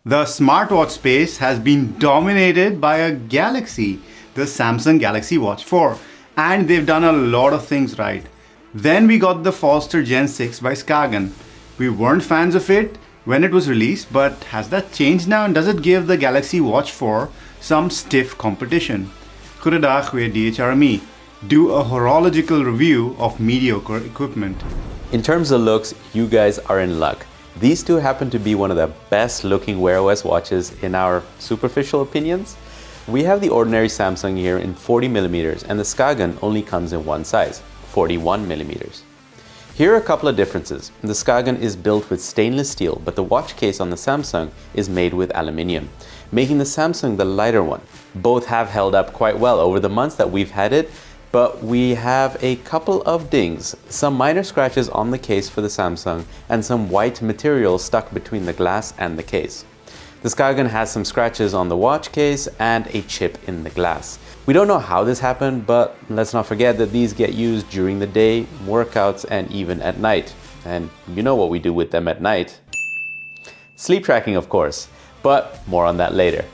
The smartwatch space has been dominated by a Galaxy, the Samsung Galaxy Watch 4, and they've done a lot of things right. Then we got the Falster Gen 6 by Skagen. We weren't fans of it when it was released, but has that changed now, and does it give the Galaxy Watch 4 some stiff competition? Goedendag, weer DHRME. Do a horological review of mediocre equipment. In terms of looks, you guys are in luck. These two happen to be one of the best looking WearOS watches in our superficial opinions. We have the ordinary Samsung here in 40mm and the Skagen only comes in one size, 41mm. Here are a couple of differences. The Skagen is built with stainless steel, but the watch case on the Samsung is made with aluminium, making the Samsung the lighter one. Both have held up quite well over the months that we've had it, but we have a couple of dings, some minor scratches on the case for the Samsung, and some white material stuck between the glass and the case. The Skagen has some scratches on the watch case and a chip in the glass. We don't know how this happened, but let's not forget that these get used during the day, workouts, and even at night. And you know what we do with them at night. Sleep tracking, of course, but more on that later.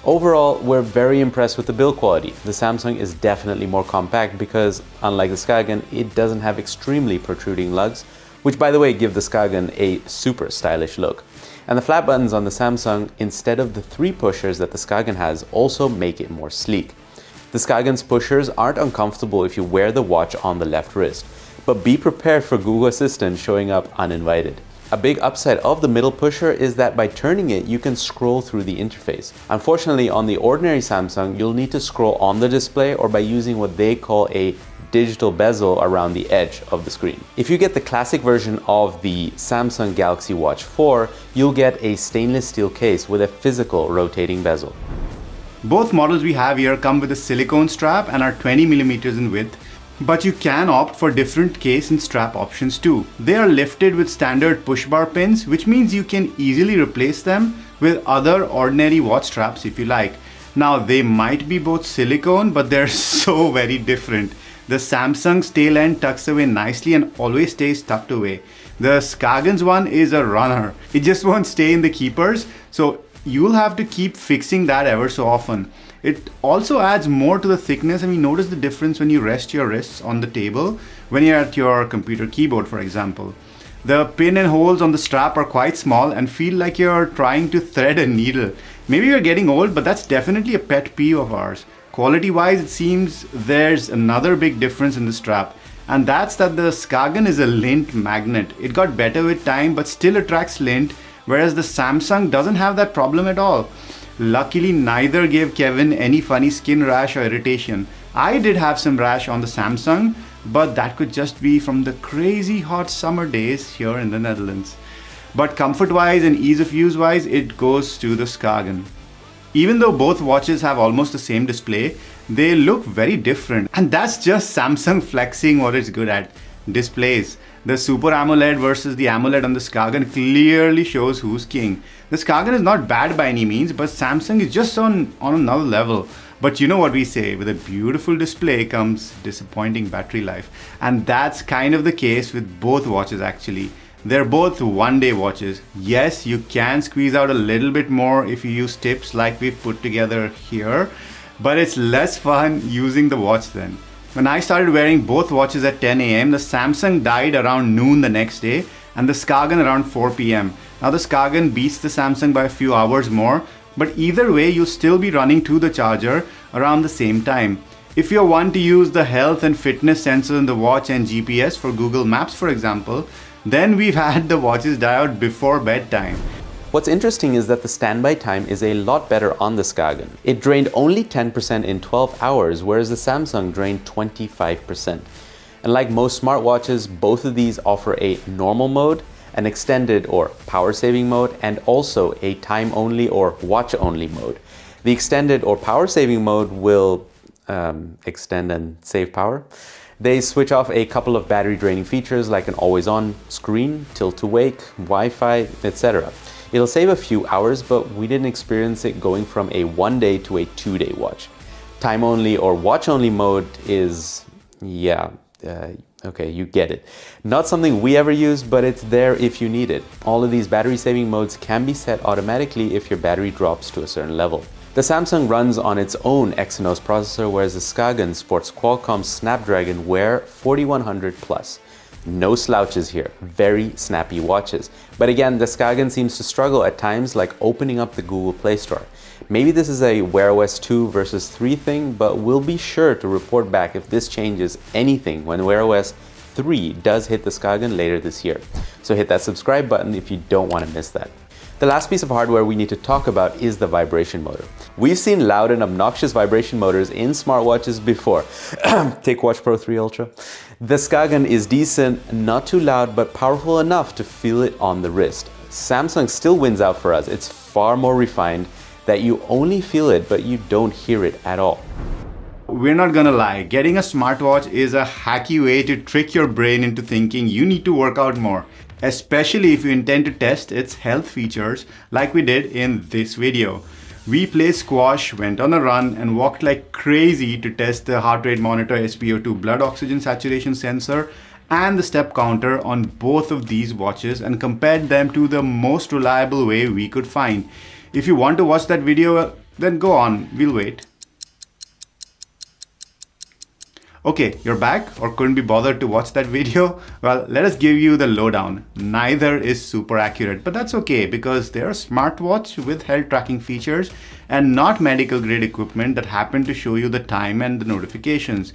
Overall, we're very impressed with the build quality. The Samsung is definitely more compact because, unlike the Skagen, it doesn't have extremely protruding lugs, which by the way give the Skagen a super stylish look. And the flat buttons on the Samsung, instead of the 3 pushers that the Skagen has, also make it more sleek. The Skagen's pushers aren't uncomfortable if you wear the watch on the left wrist, but be prepared for Google Assistant showing up uninvited. A big upside of the middle pusher is that by turning it, you can scroll through the interface. Unfortunately, on the ordinary Samsung, you'll need to scroll on the display or by using what they call a digital bezel around the edge of the screen. If you get the classic version of the Samsung Galaxy Watch 4, you'll get a stainless steel case with a physical rotating bezel. Both models we have here come with a silicone strap and are 20mm in width, but you can opt for different case and strap options too. They are lifted with standard push bar pins, which means you can easily replace them with other ordinary watch straps if you like. Now they might be both silicone, but they're so very different. The Samsung's tail end tucks away nicely and always stays tucked away. The Skagen's one is a runner. It just won't stay in the keepers, so you'll have to keep fixing that ever so often. It also adds more to the thickness, and you notice the difference when you rest your wrists on the table when you're at your computer keyboard, for example. The pin and holes on the strap are quite small and feel like you're trying to thread a needle. Maybe you're getting old, but that's definitely a pet peeve of ours. Quality wise, it seems there's another big difference in the strap, and that's that the Skagen is a lint magnet. It got better with time but still attracts lint, whereas the Samsung doesn't have that problem at all. Luckily, neither gave Kevin any funny skin rash or irritation. I did have some rash on the Samsung, but that could just be from the crazy hot summer days here in the Netherlands. But comfort-wise and ease of use-wise, it goes to the Skagen. Even though both watches have almost the same display, they look very different. And that's just Samsung flexing what it's good at: displays. The Super AMOLED versus the AMOLED on the Skagen clearly shows who's king. The Skagen is not bad by any means, but Samsung is just on another level. But you know what we say, with a beautiful display comes disappointing battery life. And that's kind of the case with both watches actually. They're both one-day watches. Yes, you can squeeze out a little bit more if you use tips like we've put together here, but it's less fun using the watch then. When I started wearing both watches at 10 AM, the Samsung died around noon the next day and the Skagen around 4 PM. Now the Skagen beats the Samsung by a few hours more, but either way you'll still be running to the charger around the same time. If you're one to use the health and fitness sensor in the watch and GPS for Google Maps, for example, then we've had the watches die out before bedtime. What's interesting is that the standby time is a lot better on the Skagen. It drained only 10% in 12 hours, whereas the Samsung drained 25%. And like most smartwatches, both of these offer a normal mode, an extended or power saving mode, and also a time only or watch only mode. The extended or power saving mode will extend and save power. They switch off a couple of battery draining features like an always on screen, tilt to wake, Wi-Fi, etc. It'll save a few hours, but we didn't experience it going from a 1-day to a 2-day watch. Time only or watch only mode is, Okay, you get it. Not something we ever use, but it's there if you need it. All of these battery saving modes can be set automatically if your battery drops to a certain level. The Samsung runs on its own Exynos processor, whereas the Skagen sports Qualcomm Snapdragon Wear 4100 Plus. No slouches here, very snappy watches. But again, the Skagen seems to struggle at times, like opening up the Google Play Store. Maybe this is a WearOS 2 versus 3 thing, but we'll be sure to report back if this changes anything when WearOS 3 does hit the Skagen later this year. So hit that subscribe button if you don't want to miss that. The last piece of hardware we need to talk about is the vibration motor. We've seen loud and obnoxious vibration motors in smartwatches before. Take Watch Pro 3 Ultra. The Skagen is decent, not too loud, but powerful enough to feel it on the wrist. Samsung still wins out for us. It's far more refined that you only feel it, but you don't hear it at all. We're not gonna lie, getting a smartwatch is a hacky way to trick your brain into thinking you need to work out more, especially if you intend to test its health features like we did in this video. We played squash, went on a run, and walked like crazy to test the heart rate monitor, SpO2 blood oxygen saturation sensor, and the step counter on both of these watches and compared them to the most reliable way we could find. If you want to watch that video, then go on, we'll wait. Okay, you're back or couldn't be bothered to watch that video? Well, let us give you the lowdown. Neither is super accurate, but that's okay because they're a smartwatch with health tracking features and not medical grade equipment that happen to show you the time and the notifications.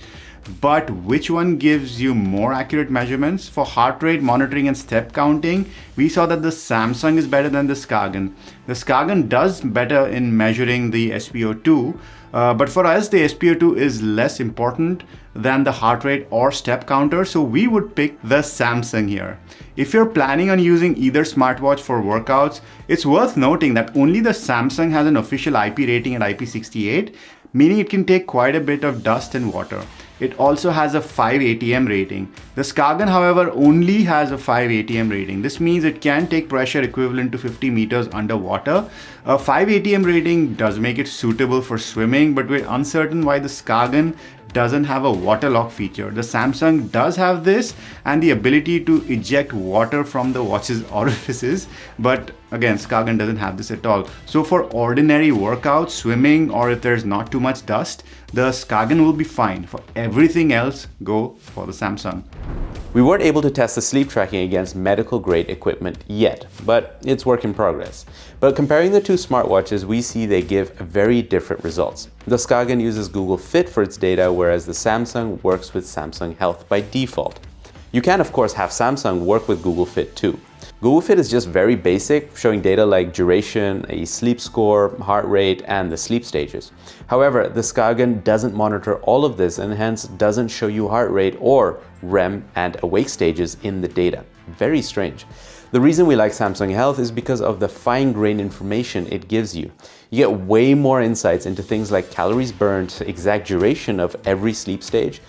But which one gives you more accurate measurements? For heart rate monitoring and step counting, we saw that the Samsung is better than the Skagen. The Skagen does better in measuring the SpO2, but for us the SpO2 is less important than the heart rate or step counter, so we would pick the Samsung here. If you're planning on using either smartwatch for workouts, it's worth noting that only the Samsung has an official IP rating at IP68, meaning it can take quite a bit of dust and water. It also has a 5 ATM rating. The Skagen, however, only has a 5 ATM rating. This means it can take pressure equivalent to 50 meters underwater. A 5 ATM rating does make it suitable for swimming, but we're uncertain why the Skagen doesn't have a water lock feature. The Samsung does have this and the ability to eject water from the watch's orifices, but again, Skagen doesn't have this at all. So for ordinary workouts, swimming, or if there's not too much dust, the Skagen will be fine. For everything else, go for the Samsung. We weren't able to test the sleep tracking against medical grade equipment yet, but it's work in progress. But comparing the two smartwatches, we see they give very different results. The Skagen uses Google Fit for its data, whereas the Samsung works with Samsung Health by default. You can of course have Samsung work with Google Fit too. Google Fit is just very basic, showing data like duration, a sleep score, heart rate, and the sleep stages. However, the Skagen doesn't monitor all of this and hence doesn't show you heart rate or REM and awake stages in the data. Very strange. The reason we like Samsung Health is because of the fine-grained information it gives you. You get way more insights into things like calories burned, exact duration of every sleep stage,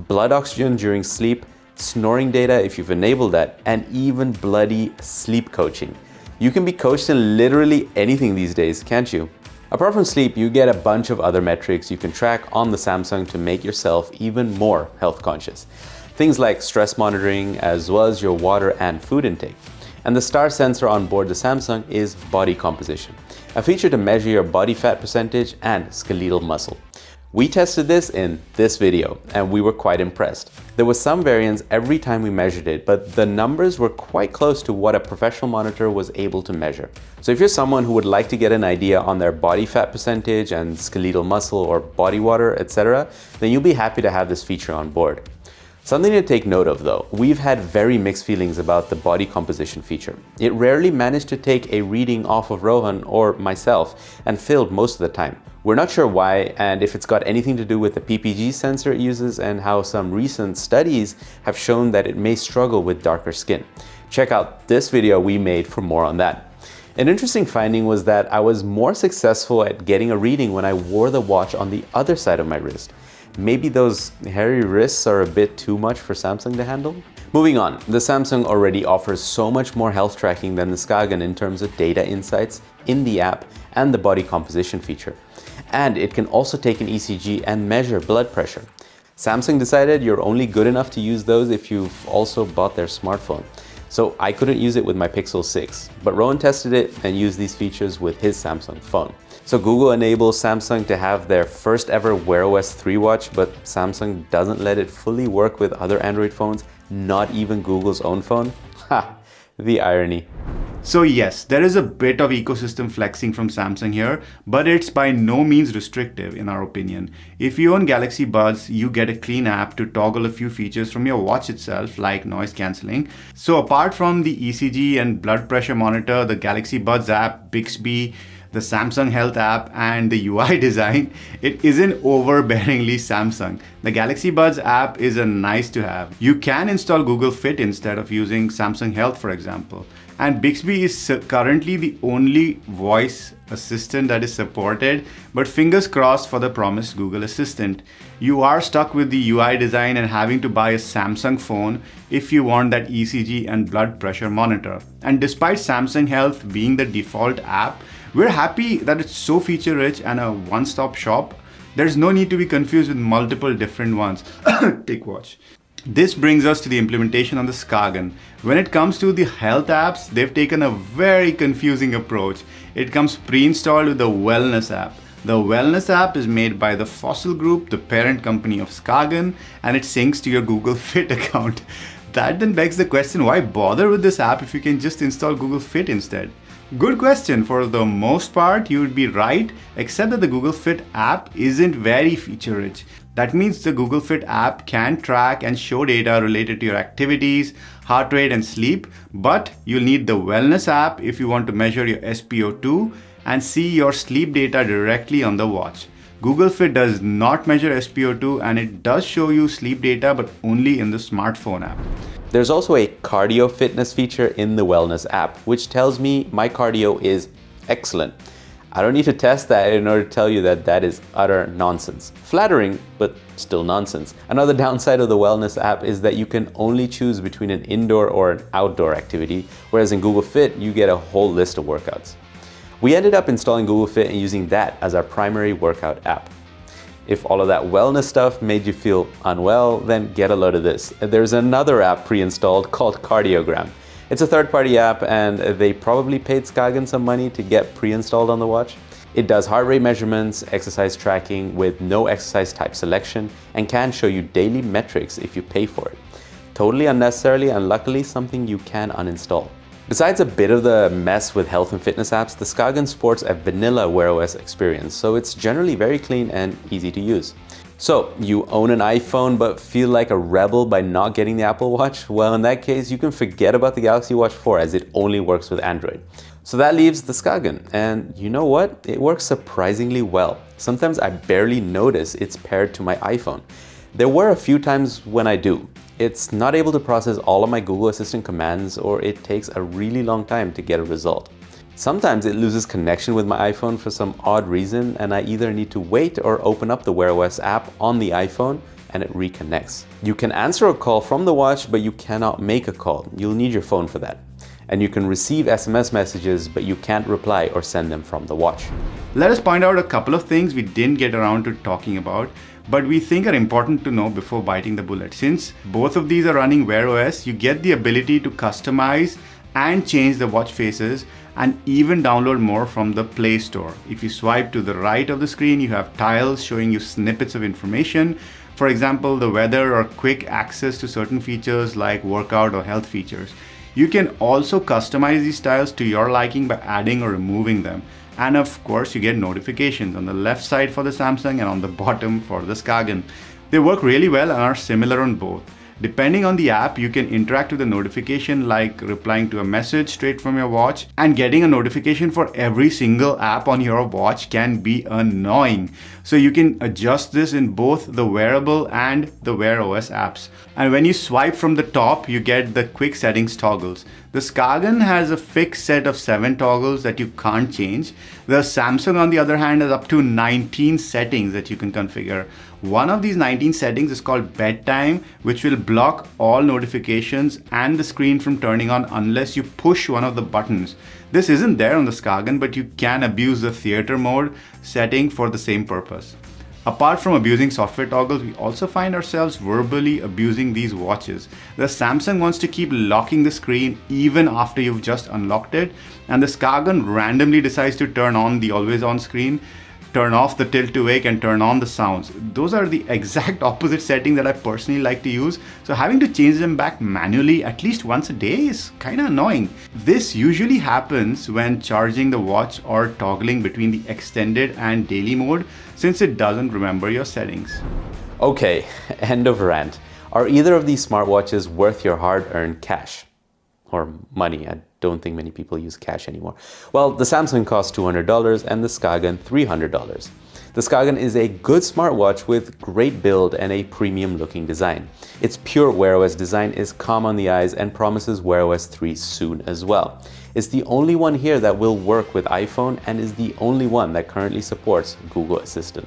blood oxygen during sleep, snoring data if you've enabled that, and even bloody sleep coaching. You can be coached in literally anything these days, can't you? Apart from sleep, you get a bunch of other metrics you can track on the Samsung to make yourself even more health conscious. Things like stress monitoring, as well as your water and food intake. And the star sensor on board the Samsung is body composition, a feature to measure your body fat percentage and skeletal muscle. We tested this in this video and we were quite impressed. There was some variance every time we measured it, but the numbers were quite close to what a professional monitor was able to measure. So if you're someone who would like to get an idea on their body fat percentage and skeletal muscle or body water, etc., then you'll be happy to have this feature on board. Something to take note of though, we've had very mixed feelings about the body composition feature. It rarely managed to take a reading off of Rohan or myself and filled most of the time. We're not sure why and if it's got anything to do with the PPG sensor it uses and how some recent studies have shown that it may struggle with darker skin. Check out this video we made for more on that. An interesting finding was that I was more successful at getting a reading when I wore the watch on the other side of my wrist. Maybe those hairy wrists are a bit too much for Samsung to handle? Moving on, the Samsung already offers so much more health tracking than the Skagen in terms of data insights in the app and the body composition feature. And it can also take an ECG and measure blood pressure. Samsung decided you're only good enough to use those if you've also bought their smartphone. So I couldn't use it with my Pixel 6, but Rowan tested it and used these features with his Samsung phone. So Google enables Samsung to have their first ever WearOS 3 watch, but Samsung doesn't let it fully work with other Android phones, not even Google's own phone. Ha, the irony. So yes, there is a bit of ecosystem flexing from Samsung here, but it's by no means restrictive in our opinion. If you own Galaxy Buds, you get a clean app to toggle a few features from your watch itself, like noise cancelling. So apart from the ECG and blood pressure monitor, the Galaxy Buds app, Bixby, the Samsung Health app, and the UI design, it isn't overbearingly Samsung. The Galaxy Buds app is a nice to have. You can install Google Fit instead of using Samsung Health, for example. And Bixby is currently the only voice assistant that is supported, but fingers crossed for the promised Google Assistant. You are stuck with the UI design and having to buy a Samsung phone if you want that ECG and blood pressure monitor. And despite Samsung Health being the default app, we're happy that it's so feature rich and a one-stop shop. There's no need to be confused with multiple different ones. Take watch. This brings us to the implementation on the Skagen. When it comes to the health apps, they've taken a very confusing approach. It comes pre-installed with the Wellness app. The Wellness app is made by the Fossil Group, the parent company of Skagen, and it syncs to your Google Fit account. That then begs the question, why bother with this app if you can just install Google Fit instead? Good question. For the most part, you would be right, except that the Google Fit app isn't very feature rich. That means the Google Fit app can track and show data related to your activities, heart rate, and sleep, but you'll need the Wellness app if you want to measure your SpO2 and see your sleep data directly on the watch. Google Fit does not measure SpO2 and it does show you sleep data, but only in the smartphone app. There's also a cardio fitness feature in the Wellness app, which tells me my cardio is excellent. I don't need to test that in order to tell you that that is utter nonsense. Flattering, but still nonsense. Another downside of the Wellness app is that you can only choose between an indoor or an outdoor activity, whereas in Google Fit, you get a whole list of workouts. We ended up installing Google Fit and using that as our primary workout app. If all of that wellness stuff made you feel unwell, then get a load of this. There's another app pre-installed called Cardiogram. It's a third-party app and they probably paid Skagen some money to get pre-installed on the watch. It does heart rate measurements, exercise tracking with no exercise type selection, and can show you daily metrics if you pay for it. Totally unnecessarily and luckily something you can uninstall. Besides a bit of the mess with health and fitness apps, the Skagen sports a vanilla WearOS experience, so it's generally very clean and easy to use. So, you own an iPhone but feel like a rebel by not getting the Apple Watch? Well, in that case, you can forget about the Galaxy Watch 4 as it only works with Android. So that leaves the Skagen, and you know what? It works surprisingly well. Sometimes I barely notice it's paired to my iPhone. There were a few times when I do. It's not able to process all of my Google Assistant commands, or it takes a really long time to get a result. Sometimes it loses connection with my iPhone for some odd reason, and I either need to wait or open up the WearOS app on the iPhone and it reconnects. You can answer a call from the watch, but you cannot make a call. You'll need your phone for that. And you can receive SMS messages, but you can't reply or send them from the watch. Let us point out a couple of things we didn't get around to talking about, but we think are important to know before biting the bullet. Since both of these are running WearOS, you get the ability to customize and change the watch faces and even download more from the Play Store. If you swipe to the right of the screen, you have tiles showing you snippets of information. For example, the weather or quick access to certain features like workout or health features. You can also customize these tiles to your liking by adding or removing them. And of course, you get notifications on the left side for the Samsung and on the bottom for the Skagen. They work really well and are similar on both. Depending on the app, you can interact with the notification like replying to a message straight from your watch, and getting a notification for every single app on your watch can be annoying. So you can adjust this in both the wearable and the WearOS apps. And when you swipe from the top, you get the quick settings toggles. The Skagen has a fixed set of 7 toggles that you can't change. The Samsung, on the other hand, has up to 19 settings that you can configure. One of these 19 settings is called bedtime, which will block all notifications and the screen from turning on unless you push one of the buttons. This isn't there on the Skagen, but you can abuse the theater mode setting for the same purpose. Apart from abusing software toggles, we also find ourselves verbally abusing these watches. The Samsung wants to keep locking the screen even after you've just unlocked it, and the Skagen randomly decides to turn on the always on screen, turn off the tilt to wake, and turn on the sounds. Those are the exact opposite setting that I personally like to use, so having to change them back manually at least once a day is kinda annoying. This usually happens when charging the watch or toggling between the extended and daily mode, since it doesn't remember your settings. Okay, end of rant. Are either of these smartwatches worth your hard-earned cash? Or money? I don't think many people use cash anymore. Well, the Samsung costs $200 and the Skagen $300. The Skagen is a good smartwatch with great build and a premium looking design. Its pure WearOS design is calm on the eyes and promises WearOS 3 soon as well. It's the only one here that will work with iPhone and is the only one that currently supports Google Assistant.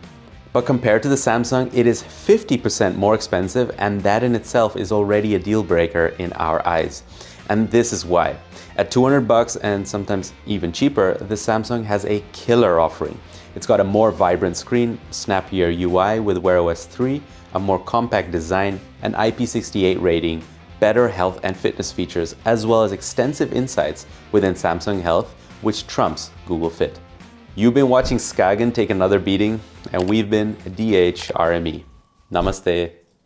But compared to the Samsung, it is 50% more expensive, and that in itself is already a deal breaker in our eyes. And this is why. At $200 and sometimes even cheaper, the Samsung has a killer offering. It's got a more vibrant screen, snappier UI with WearOS 3, a more compact design, an IP68 rating, better health and fitness features, as well as extensive insights within Samsung Health, which trumps Google Fit. You've been watching Skagen take another beating, and we've been DHRME. Namaste.